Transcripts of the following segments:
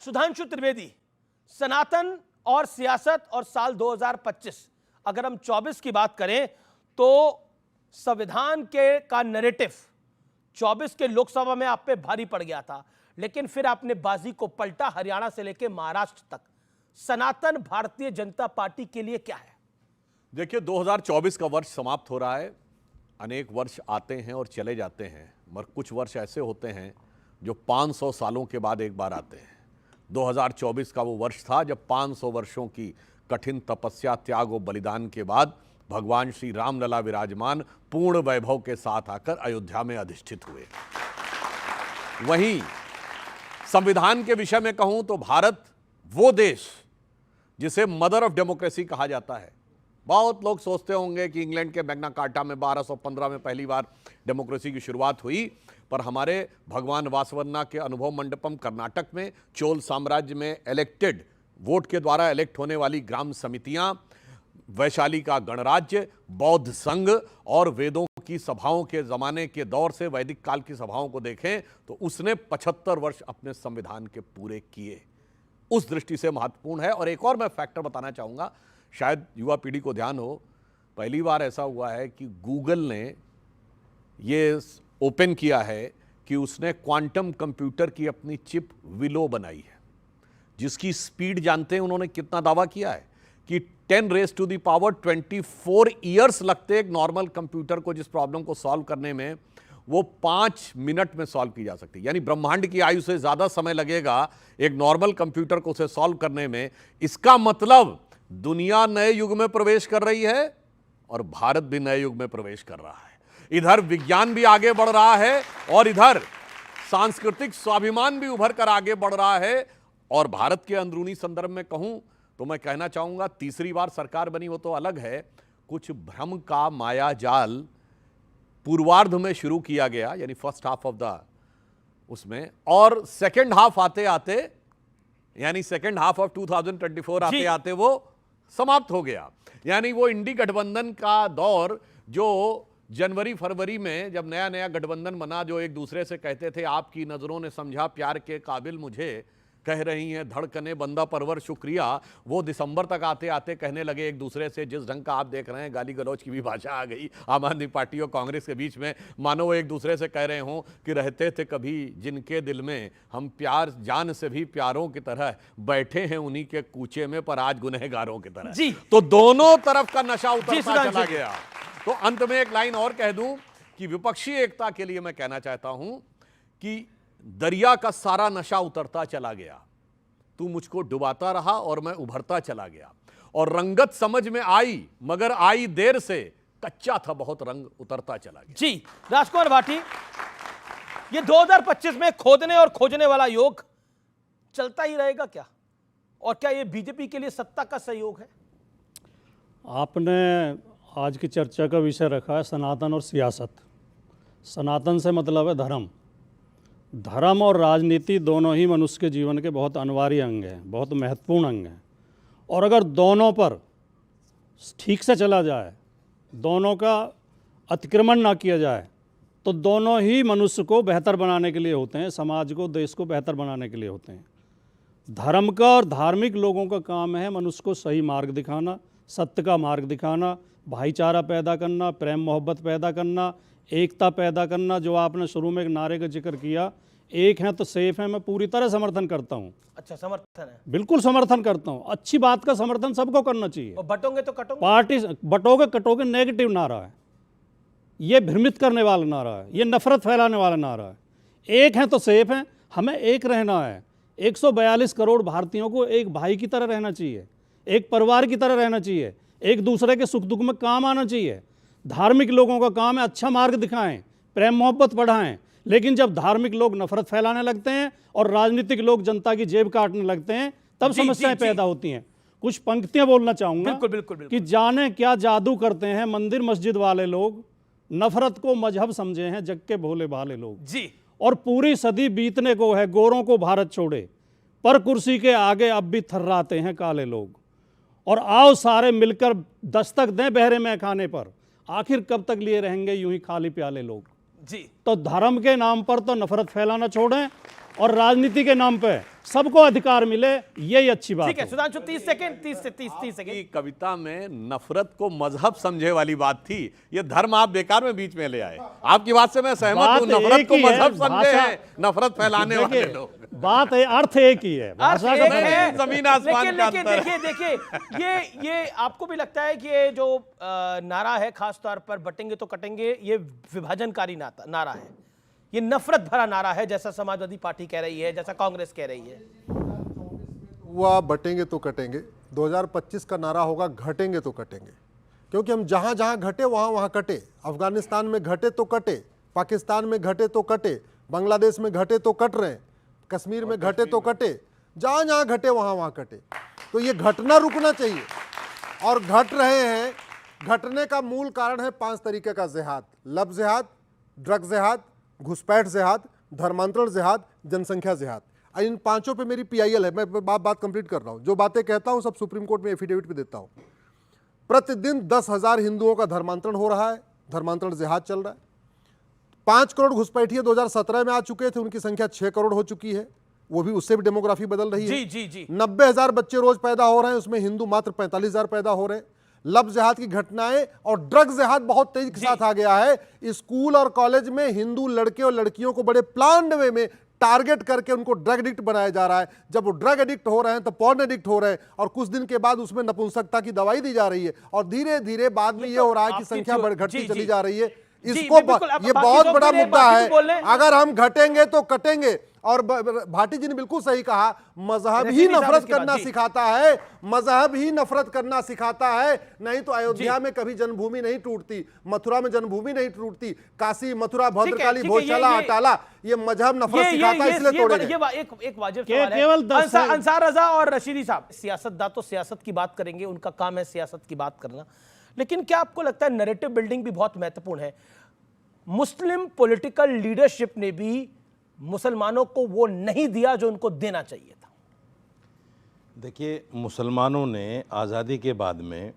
सुधांशु त्रिवेदी, सनातन और सियासत और साल 2025, अगर हम 24 की बात करें तो संविधान के का नैरेटिव 24 के लोकसभा में आप पे भारी पड़ गया था, लेकिन फिर आपने बाजी को पलटा हरियाणा से लेकर महाराष्ट्र तक। सनातन भारतीय जनता पार्टी के लिए क्या है? देखिए, 2024 का वर्ष समाप्त हो रहा है। अनेक वर्ष आते हैं और चले जाते हैं, मगर कुछ वर्ष ऐसे होते हैं जो 500 सालों के बाद एक बार आते हैं। 2024 का वो वर्ष था जब 500 वर्षों की कठिन तपस्या, त्याग और बलिदान के बाद भगवान श्री रामलला विराजमान पूर्ण वैभव के साथ आकर अयोध्या में अधिष्ठित हुए। वहीं संविधान के विषय में कहूं तो भारत वो देश जिसे मदर ऑफ डेमोक्रेसी कहा जाता है। बहुत लोग सोचते होंगे कि इंग्लैंड के मैग्ना कार्टा में 1215 में पहली बार डेमोक्रेसी की शुरुआत हुई, पर हमारे भगवान वासवन्ना के अनुभव मंडपम कर्नाटक में, चोल साम्राज्य में इलेक्टेड, वोट के द्वारा इलेक्ट होने वाली ग्राम समितियां, वैशाली का गणराज्य, बौद्ध संघ और वेदों की सभाओं के जमाने के दौर से वैदिक काल की सभाओं को देखें तो उसने 75 वर्ष अपने संविधान के पूरे किए। उस दृष्टि से महत्वपूर्ण है। और एक और मैं फैक्टर बताना चाहूंगा, शायद युवा पीढ़ी को ध्यान हो, पहली बार ऐसा हुआ है कि गूगल ने ये ओपन किया है कि उसने क्वांटम कंप्यूटर की अपनी चिप विलो बनाई है, जिसकी स्पीड जानते हैं उन्होंने कितना दावा किया है कि 10 raise to the power 24 years लगते एक नॉर्मल कंप्यूटर को जिस प्रॉब्लम को सॉल्व करने में, वो 5 मिनट में सॉल्व की जा सकती है। यानी ब्रह्मांड की आयु से ज्यादा समय लगेगा एक नॉर्मल कंप्यूटर को उसे सॉल्व करने में। इसका मतलब दुनिया नए युग में प्रवेश कर रही है और भारत भी नए युग में प्रवेश कर रहा है। इधर विज्ञान भी आगे बढ़ रहा है और इधर सांस्कृतिक स्वाभिमान भी उभर कर आगे बढ़ रहा है। और भारत के अंदरूनी संदर्भ में कहूं तो मैं कहना चाहूंगा, तीसरी बार सरकार बनी वो तो अलग है, कुछ भ्रम का माया जाल पूर्वार्ध में शुरू किया गया, यानी फर्स्ट हाफ ऑफ द उसमें, और सेकंड हाफ आते आते, यानी सेकंड हाफ ऑफ 2024 आते आते वो समाप्त हो गया। यानी वो इंडी गठबंधन का दौर जो जनवरी फरवरी में जब नया नया गठबंधन बना, जो एक दूसरे से कहते थे आपकी नजरों ने समझा प्यार के काबिल मुझे, कह रही हैं धड़कने बंदा परवर शुक्रिया, वो दिसंबर तक आते आते कहने लगे एक दूसरे से, जिस ढंग का आप देख रहे हैं गाली गलौज की भी भाषा आ गई आम आदमी पार्टी और कांग्रेस के बीच में, मानो वो एक दूसरे से कह रहे हों कि रहते थे कभी जिनके दिल में हम प्यार जान से भी प्यारों की तरह, बैठे हैं उन्हीं के कूचे में पर आज गुनहगारों की तरह जी। तो दोनों तरफ का नशा उतरता चला गया। तो अंत में एक लाइन और कह दूं कि विपक्षी एकता के लिए मैं कहना चाहता हूं कि दरिया का सारा नशा उतरता चला गया, तू मुझको डुबाता रहा और मैं उभरता चला गया, और रंगत समझ में आई मगर आई देर से, कच्चा था बहुत रंग उतरता चला गया। जी राजकुमार भाटी, ये 2025 में खोदने और खोजने वाला योग चलता ही रहेगा क्या, और क्या ये बीजेपी के लिए सत्ता का सहयोग है? आपने आज की चर्चा का विषय रखा है सनातन और सियासत। सनातन से मतलब है धर्म। धर्म और राजनीति दोनों ही मनुष्य के जीवन के बहुत अनिवार्य अंग हैं, बहुत महत्वपूर्ण अंग हैं। और अगर दोनों पर ठीक से चला जाए, दोनों का अतिक्रमण ना किया जाए, तो दोनों ही मनुष्य को बेहतर बनाने के लिए होते हैं, समाज को, देश को बेहतर बनाने के लिए होते हैं। धर्म का और धार्मिक लोगों का काम है मनुष्य को सही मार्ग दिखाना, सत्य का मार्ग दिखाना, भाईचारा पैदा करना, प्रेम मोहब्बत पैदा करना, एकता पैदा करना। जो आपने शुरू में एक नारे का जिक्र किया, एक है तो सेफ है, मैं पूरी तरह समर्थन करता हूँ। अच्छा, समर्थन है? बिल्कुल समर्थन करता हूँ। अच्छी बात का समर्थन सबको करना चाहिए। और बटोगे तो कटोगे, पार्टी बटोगे कटोगे नेगेटिव नारा है, ये भ्रमित करने वाला नारा है, ये नफरत फैलाने वाला नारा है। एक है तो सेफ है, हमें एक रहना है। 142 करोड़ भारतीयों को एक भाई की तरह रहना चाहिए, एक परिवार की तरह रहना चाहिए, एक दूसरे के सुख दुख में काम आना चाहिए। धार्मिक लोगों का काम है अच्छा मार्ग दिखाएं, प्रेम मोहब्बत बढ़ाएं। लेकिन जब धार्मिक लोग नफरत फैलाने लगते हैं और राजनीतिक लोग जनता की जेब काटने लगते हैं, तब समस्याएं पैदा होती हैं। कुछ पंक्तियां बोलना चाहूंगा। बिल्कुल, बिल्कुल, बिल्कुल। कि जाने क्या जादू करते हैं मंदिर मस्जिद वाले लोग, नफरत को मजहब समझे हैं जग के भोले भाले लोग जी। और पूरी सदी बीतने को है, गोरों को भारत छोड़े, पर कुर्सी के आगे अब भी थर्राते हैं काले लोग। और आओ सारे मिलकर दस्तक दें बहरे में खाने पर, आखिर कब तक लिए रहेंगे यूं ही खाली प्याले लोग जी। तो धर्म के नाम पर तो नफरत फैलाना छोड़ें और राजनीति के नाम पे सबको अधिकार मिले, यही अच्छी बात ठीक है है। सुधांशु 30 सेकंड 30 से 30 की सेकंड। कविता में नफरत को मजहब समझे वाली बात थी, ये धर्म आप बेकार में बीच में ले आए। आपकी बात से मैं सहमत हूं, बात नफरत एक को ही है, मजहब समझे भाषा- हैं नफरत फैलाने वाले देखिए, लोग। बात है, अर्थ एक ही है, अर्थ भाषा का एक फर्क है, है। जमीन आसमान लेकिन का लेकिन अंतर देखिए देखिए ये आपको भी लगता है कि ये जो नारा है खास तौर पर बटेंगे तो कटेंगे, ये विभाजनकारी नारा है, ये नफरत भरा नारा है, जैसा समाजवादी पार्टी कह रही है, जैसा कांग्रेस कह रही है। हुआ बटेंगे तो कटेंगे, 2025 का नारा होगा घटेंगे तो कटेंगे, क्योंकि हम जहां जहां घटे वहां वहां कटे। अफगानिस्तान में घटे तो कटे, पाकिस्तान में घटे तो कटे, बांग्लादेश में घटे तो कट रहे हैं, कश्मीर में घटे तो कटे, जहां जहां घटे वहां वहां कटे। तो ये घटना रुकना चाहिए, और घट रहे हैं। घटने का मूल कारण है 5 तरीके का जिहाद: लब जिहाद, ड्रग जिहाद, घुसपैठ जिहाद, धर्मांतरण जिहाद, जनसंख्या जिहाद। इन पांचों पे मेरी PIL है, मैं बात कंप्लीट कर रहा हूं। जो बातें कहता हूं सब सुप्रीम कोर्ट में एफिडेविट पे देता हूं। प्रतिदिन 10,000 हिंदुओं का धर्मांतरण हो रहा है, धर्मांतरण जिहाद चल रहा है। 5 करोड़ घुसपैठिए 2017 में आ चुके थे, उनकी संख्या 6 करोड़ हो चुकी है, वो भी उससे भी डेमोग्राफी बदल रही है। जी जी जी 90,000 बच्चे रोज पैदा हो रहे हैं, उसमें हिंदू मात्र 45,000 पैदा हो रहे हैं। लब जिहाद की घटनाएं और ड्रग जिहाद बहुत तेजी के साथ आ गया है। स्कूल और कॉलेज में हिंदू लड़के और लड़कियों को बड़े प्लान्ड वे में टारगेट करके उनको ड्रग एडिक्ट बनाया जा रहा है। जब वो ड्रग एडिक्ट हो रहे हैं तो पॉर्न एडिक्ट हो रहे हैं, और कुछ दिन के बाद उसमें नपुंसकता की दवाई दी जा रही है, और धीरे धीरे बाद में ये हो रहा है कि आपकी संख्या जी, घटती जी। चली जा रही है। जी, इसको बिल्कुल, अब ये बाकी बहुत लोग बड़ा भी रहे, मुद्दा बाकी है। भी बोल रहे हैं। अगर हम घटेंगे तो कटेंगे। और भाटी जी ने बिल्कुल सही कहा, मजहब ही रशीदी साहब नफरत इसके बाद, करना जी। सिखाता है, मजहब ही नफरत करना सिखाता है। नहीं तो अयोध्या में कभी जन्मभूमि नहीं टूटती, मथुरा में जन्मभूमि नहीं टूटती, काशी मथुरा भद्रकाली ठीक है, भोजशाला ये- अटाला, ये मजहब नफरत सिखाता है, इसलिए तोड़े गए। एक वाजिब के- सवाल है। केवल 10 अंसार रजा और रशीदी साहब, सियासतदान तो सियासत की बात करेंगे, उनका काम है सियासत की बात करना, लेकिन क्या आपको लगता है नैरेटिव बिल्डिंग भी बहुत महत्वपूर्ण है? मुस्लिम पॉलिटिकल लीडरशिप ने भी मुसलमानों को वो नहीं दिया जो उनको देना चाहिए था। देखिए, मुसलमानों ने आज़ादी के बाद में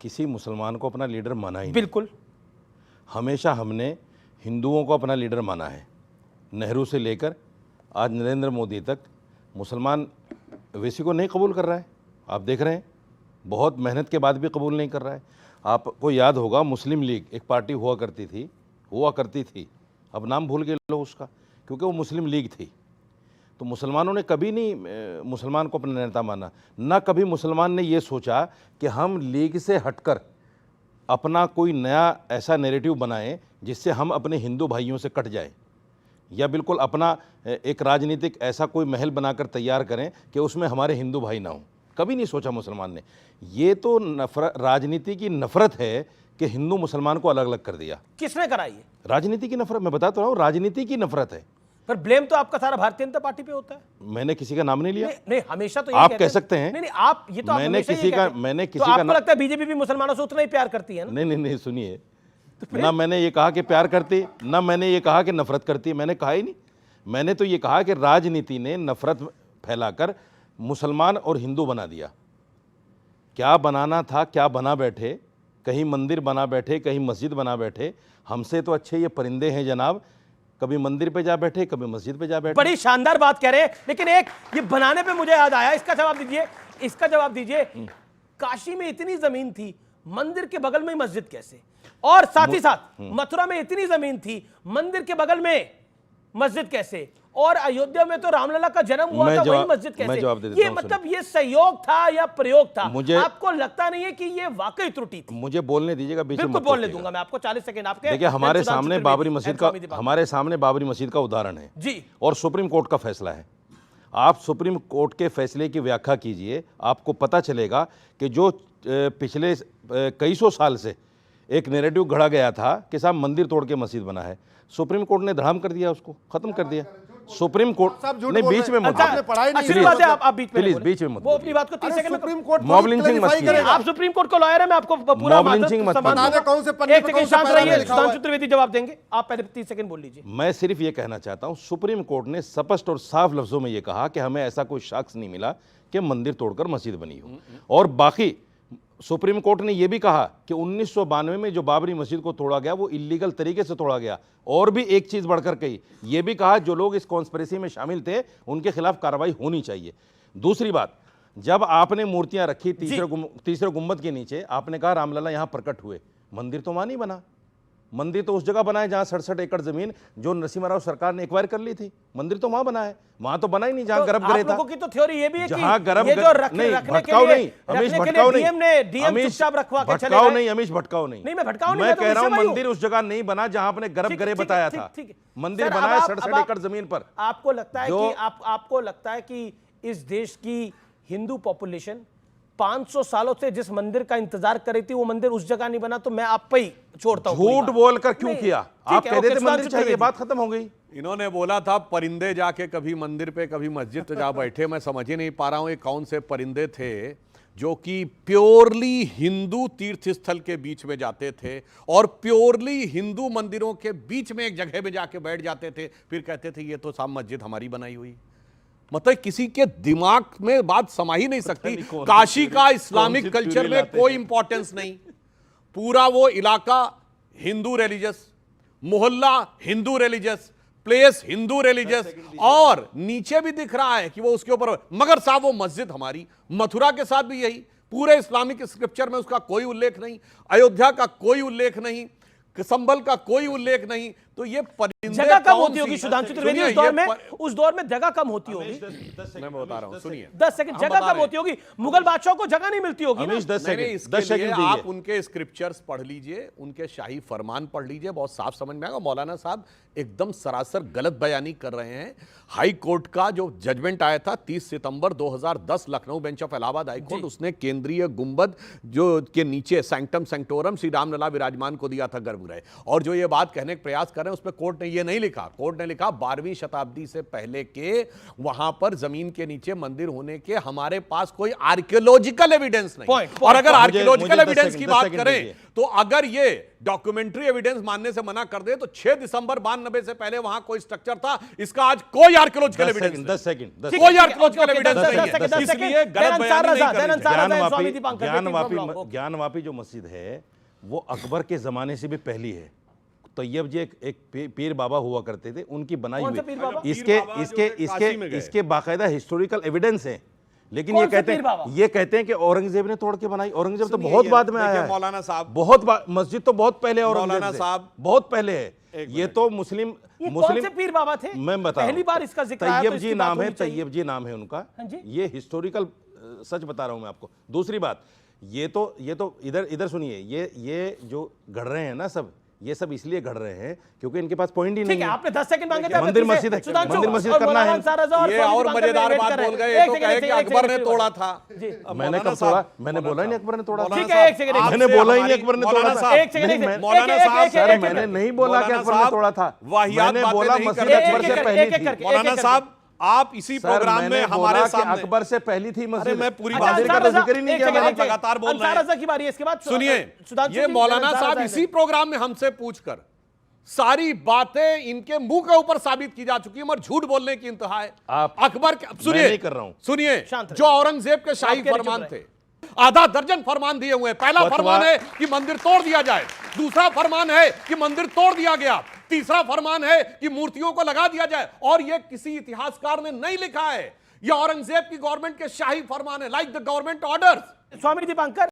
किसी मुसलमान को अपना लीडर माना ही नहीं। बिल्कुल, हमेशा हमने हिंदुओं को अपना लीडर माना है। नेहरू से लेकर आज नरेंद्र मोदी तक मुसलमान वैसी को नहीं कबूल कर रहा है। आप देख रहे हैं, बहुत मेहनत के बाद भी कबूल नहीं कर रहा है। आपको याद होगा, मुस्लिम लीग एक पार्टी हुआ करती थी, अब नाम भूल गए लोग उसका, क्योंकि वो मुस्लिम लीग थी। तो मुसलमानों ने कभी नहीं मुसलमान को अपना नेता माना, ना कभी मुसलमान ने ये सोचा कि हम लीग से हटकर अपना कोई नया ऐसा नैरेटिव बनाएं जिससे हम अपने हिंदू भाइयों से कट जाएं, या बिल्कुल अपना एक राजनीतिक ऐसा कोई महल बनाकर तैयार करें कि उसमें हमारे हिंदू भाई ना हों। कभी नहीं सोचा मुसलमान ने। ये तो राजनीति की नफरत है कि हिंदू मुसलमान को अलग अलग कर दिया। किसने कराई है? राजनीति की नफरत, मैं बताता रहा हूँ, राजनीति की नफरत है। पर ब्लेम तो आपका सारा भारतीय जनता पार्टी पे होता है। मैंने किसी का नाम नहीं लिया। नहीं, हमेशा तो आप कहते कह सकते हैं। नहीं, आप ये तो आप मैंने हमेशा किसी ये का- कहते हैं। मैंने तो किसी का आपको नाम- लगता है बीजेपी भी मुसलमानों से उतना ही प्यार करती है ना? नहीं, सुनिए, ना मैंने ये कहा कि प्यार करती, ना मैंने ये कहा कि नफरत करती, मैंने कहा ही नहीं। मैंने तो ये कहा कि राजनीति ने नफरत फैलाकर मुसलमान और हिंदू बना दिया। क्या बनाना था, क्या बना बैठे, कहीं मंदिर बना बैठे, कहीं मस्जिद बना बैठे। हमसे तो अच्छे ये परिंदे हैं जनाब, कभी मंदिर पे जा बैठे, कभी मस्जिद पे जा बैठे। बड़ी शानदार बात कह रहे हैं, लेकिन एक ये बनाने पे मुझे याद आया, इसका जवाब दीजिए। काशी में इतनी जमीन थी, मंदिर के बगल में ही मस्जिद कैसे? और साथ ही साथ मथुरा में इतनी जमीन थी, मंदिर के बगल में मस्जिद कैसे? और अयोध्या में तो रामलला का जन्म हुआ था, वही मस्जिद कैसे? मैं जवाब दे देता ये हूं, मतलब ये सहयोग था या प्रयोग था? मुझे आपको लगता नहीं है कि ये वाकई त्रुटि थी? मुझे बोलने दीजिएगा, बीच में बिल्कुल मत बोलने टोकिएगा। दूंगा मैं आपको, 40 सेकंड आपके। देखिए, हमारे सामने बाबरी मस्जिद का उदाहरण है जी, और सुप्रीम कोर्ट का फैसला है। आप सुप्रीम कोर्ट के फैसले की व्याख्या कीजिए, आपको पता चलेगा कि जो पिछले कई सौ साल से एक नैरेटिव गढ़ा गया था कि साहब मंदिर तोड़ के मस्जिद बना है, सुप्रीम कोर्ट ने धड़ाम कर दिया, उसको खत्म कर दिया। सुप्रीम कोर्ट सब झूठ नहीं, बोल बीच रहे में हैं। मत अच्छा, आपने पढ़ाई नहीं अच्छी की। बात है, आप बीच में प्लीज बोले। बीच में मत वो अपनी बात को 30 सेकंड में सुप्रीम कोर्ट मॉब लिंचिंग मत clarify कीजिए। करेगा। आप सुप्रीम कोर्ट को लॉयर है, मैं आपको पूरा मॉब लिंचिंग मत सम्मान कीजिए। दूंगा। कौन से पन्ने एक पे सेकंड कौन सा शांत पैरा रहिए, लिखा हुआ है? सुधांशु त्रिवेदी जवाब देंगे, आप पहले 30 सेकंड बोल लीजिए। मैं सिर्फ ये कहना चाहता हूं, सुप्रीम कोर्ट ने स्पष्ट और साफ लफ्जों में ये कहा कि हमें ऐसा कोई शख्स नहीं मिला कि मंदिर तोड़कर मस्जिद बनी हो। और बाकी सुप्रीम कोर्ट ने यह भी कहा कि 1992 में जो बाबरी मस्जिद को तोड़ा गया वो इलीगल तरीके से तोड़ा गया। और भी एक चीज बढ़कर कही, यह भी कहा जो लोग इस कॉन्स्पिरेसी में शामिल थे उनके खिलाफ कार्रवाई होनी चाहिए। दूसरी बात, जब आपने मूर्तियां रखी तीसरे गुंबद के नीचे, आपने कहा रामलला यहां प्रकट हुए, मंदिर तो वहां नहीं बना। मंदिर तो उस जगह बना है जहां 67 एकड़ जमीन जो नरसिम्हा राव सरकार ने एक्वायर कर ली थी, मंदिर तो वहां बना है, वहां तो बना ही नहीं जहां गर्भगृह था। लोगों की तो थ्योरी ये भी है जहां कि गर्भ ये जो नहीं, रखने भटकाओ के लिए नहीं, अमीश भटकाओ नहीं, डीएम चुपचाप रखवा के चले भटकाओ गए। नहीं, अमीश भटकाओ नहीं, नहीं मैं भटकाओ नहीं, मैं तो कह रहा हूं मुझसे मंदिर उस जगह नहीं बना जहां आपने गर्भगृह ठीक है, बताया ठीक, था। ठीक है। मंदिर सर, बना अब है आप- 67 अब आप- एकड़ जमीन पर। आपको लगता है जो- कि आपको लगता है कि इस देश की हिंदू पॉपुलेशन 500 सालों से जिस मंदिर का इंतजार कर रही थी वो मंदिर उस जगह नहीं बना, तो मैं आप पे ही छोड़ता हूं। झूठ बोलकर क्यों नहीं, किया? ठीक आप है, कह देते ओके, मंदिर सुधांशु चाहिए, त्रिवेदी। बात खत्म हो गई। इन्होंने बोला था परिंदे जाके कभी मंदिर पे कभी मस्जिद पे जा बैठे। मैं समझ ही नहीं पा रहा हूं ये कौन से परिंदे थे जो कि प्योरली हिंदू तीर्थ स्थल के बीच में जाते थे और प्योरली हिंदू मंदिरों के बीच में एक जगह में जाके बैठ जाते थे, फिर कहते थे ये तो साहब मस्जिद हमारी बनाई हुई। मतलब किसी के दिमाग में बात समा ही नहीं सकती। काशी का इस्लामिक कल्चर में कोई इंपॉर्टेंस नहीं, पूरा वो इलाका हिंदू रिलीजियस, मोहल्ला Hindu religious, place Hindu religious, और नीचे भी दिख रहा है कि वो उसके ऊपर, मगर साहब वो मस्जिद हमारी। मथुरा के साथ भी यही, पूरे इस्लामिक स्क्रिप्चर में उसका कोई उल्लेख नहीं, अयोध्या का कोई उल्लेख नहीं, संभल का कोई उल्लेख नहीं। तो ये परिंदे जगह कम कौन होती सी- होगी सुधांशु त्रिवेदी सुनिए, उस दौर ये में, उस दौर में जगह कम होती होगी। मैं बता रहा हूं, सुनिए 10 सेकंड, हम जगह बता कम रहे हैं। होती होगी, मुगल बादशाहों को जगह नहीं मिलती होगी ना? अमीश 10 नहीं, सेकंड, इसके 10 लिए सेकंड आप दीजिए। उनके स्क्रिप्चर्स पढ़ लीजिए, उनके शाही फरमान पढ़ लीजिए, बहुत साफ समझ में आएगा। मौलाना साहब एकदम सरासर गलत बयानी कर रहे हैं। हाई कोर्ट का जो जजमेंट आया था 30 सितंबर 2010, Lucknow bench of Allahabad high court, उसने केंद्रीय गुंबद जो के नीचे सैंक्टम सैंक्टोरम श्री रामलला विराजमान को दिया था गर्भगृह। और जो ये बात कहने का प्रयास कर रहे हैं उसमें कोर्ट ने ये नहीं लिखा। कोर्ट ने लिखा 12वीं शताब्दी से पहले के वहां पर जमीन के नीचे मंदिर होने के हमारे पास कोई आर्कियोलॉजिकल एविडेंस नहीं। Point, और अगर मुझे आर्कियोलॉजिकल 10 एविडेंस की सेकंड, बात 10 सेकंड करें दीजिए। तो अगर ये डॉक्यूमेंट्री एविडेंस मानने से मना कर दे तो 6 दिसंबर 92 से पहले वहां कोई स्ट्रक्चर था, इसका आज कोई आर्कियोलॉजिकल एविडेंस नहीं। 10 सेकंड, 10 कोई आर्कियोलॉजिकल एविडेंस नहीं है, सेकंड, इसलिए गलत बयानी नहीं करनी चाहिए। ज्ञानवापी जो मस्जिद है वो अकबर के जमाने से भी पहली है। तैयब जी एक पीर बाबा हुआ करते थे, उनकी बनाई कौन हुई सा पीर बाबा? इसके पीर बाबा इसके जो है इसके काशी में गए। इसके बाकायदा हिस्टोरिकल एविडेंस हैं। लेकिन कौन ये सा कहते पीर बाबा? हैं ये कहते हैं कि औरंगजेब ने तोड़ के बनाई। औरंगजेब तो सुनिए बहुत ये, बाद में देखिए आया है। मौलाना साहब, मस्जिद तो बहुत पहले है औरंगजेब मौलाना से। साहब, बहुत पहले है एक ये तो मुस्लिम ये कौन से पीर बाबा थे? मैं बता रहा पहली हूं। बार इसका जिक्र आया तो तैयब इसकी जी बात नाम है, होनी चाहिए। तैयब जी नाम है उनका। हाँ जी। ये हिस्टोरिकल सच बता रहा हूं मैं आपको। दूसरी बात, ये तो इधर सुनिए, ये जो गढ़ रहे हैं ना सब, ये सब इसलिए गढ़ रहे हैं क्योंकि इनके पास पॉइंट ही ठीक नहीं है, है। आपने 10 सेकंड मांगे थे, मंदिर आपने मस्जिद है, सुधांशु मंदिर मस्जिद और करना मौलाना है। अंसार रज़ा और ये स्वामी और दीपांकर मजेदार वेट बात कर रहे बोल हैं। गए, एक ये तो सेकंड, कहे एक कि सेकंड, अकबर ने एक तोड़ा सेकंड। था। जी। मैंने कब तोड़ा? मैंने बोला ही नहीं अकबर ने तोड़ा। ठीक है, एक सेकंड, मैंने बोला ही नहीं अकबर ने तोड़ा मौलाना था। साहब, एक सेकंड, एक सेकंड, मौलाना एक- साहब, एक- सर एक- मैंने एक- नहीं बोला कि मौलाना अकबर ने साहब, तोड़ा था। वाहियात मैंने बातें बोला नहीं मस्जिद करनी अकबर चाहिए। से पहली थी। करके, मौलाना एक- साहब, आप इसी सर प्रोग्राम मैंने में बोला हमारे कि सामने, अकबर से पहली थी मस्जिद। अरे मैं पूरी अच्छा, बात मंदिर का अंसार तो रज़ा, जिक्र ही नहीं एक किया सेकंड, मैंने। एक सेकंड। लगातार बोल रहे अंसार हैं। रज़ा की बारी है, इसके बाद सुनिए, सुधांशु ये जी, मौलाना अंसार साहब रज़ा इसी प्रोग्राम में हमसे पूछकर सारी बातें इनके मुंह के ऊपर साबित की जा चुकी है, मगर झूठ बोलने की इंतहा है। आप- अकबर मैं नहीं कर रहा हूं। सुनिए, शांत रहिए। जो औरंगजेब के शाही आपके लिए चुप फरमान रहे। थे, आधा दर्जन फरमान दिए हुए हैं। पहला फतवा- फरमान है कि मंदिर तोड़ दिया जाए, दूसरा फरमान है कि मंदिर तोड़ दिया गया, तीसरा फरमान है कि मूर्तियों को लगा दिया जाए। और यह किसी इतिहासकार ने नहीं लिखा है, यह औरंगजेब की गवर्नमेंट के शाही फरमान है, like the government orders. Swami Dipankar,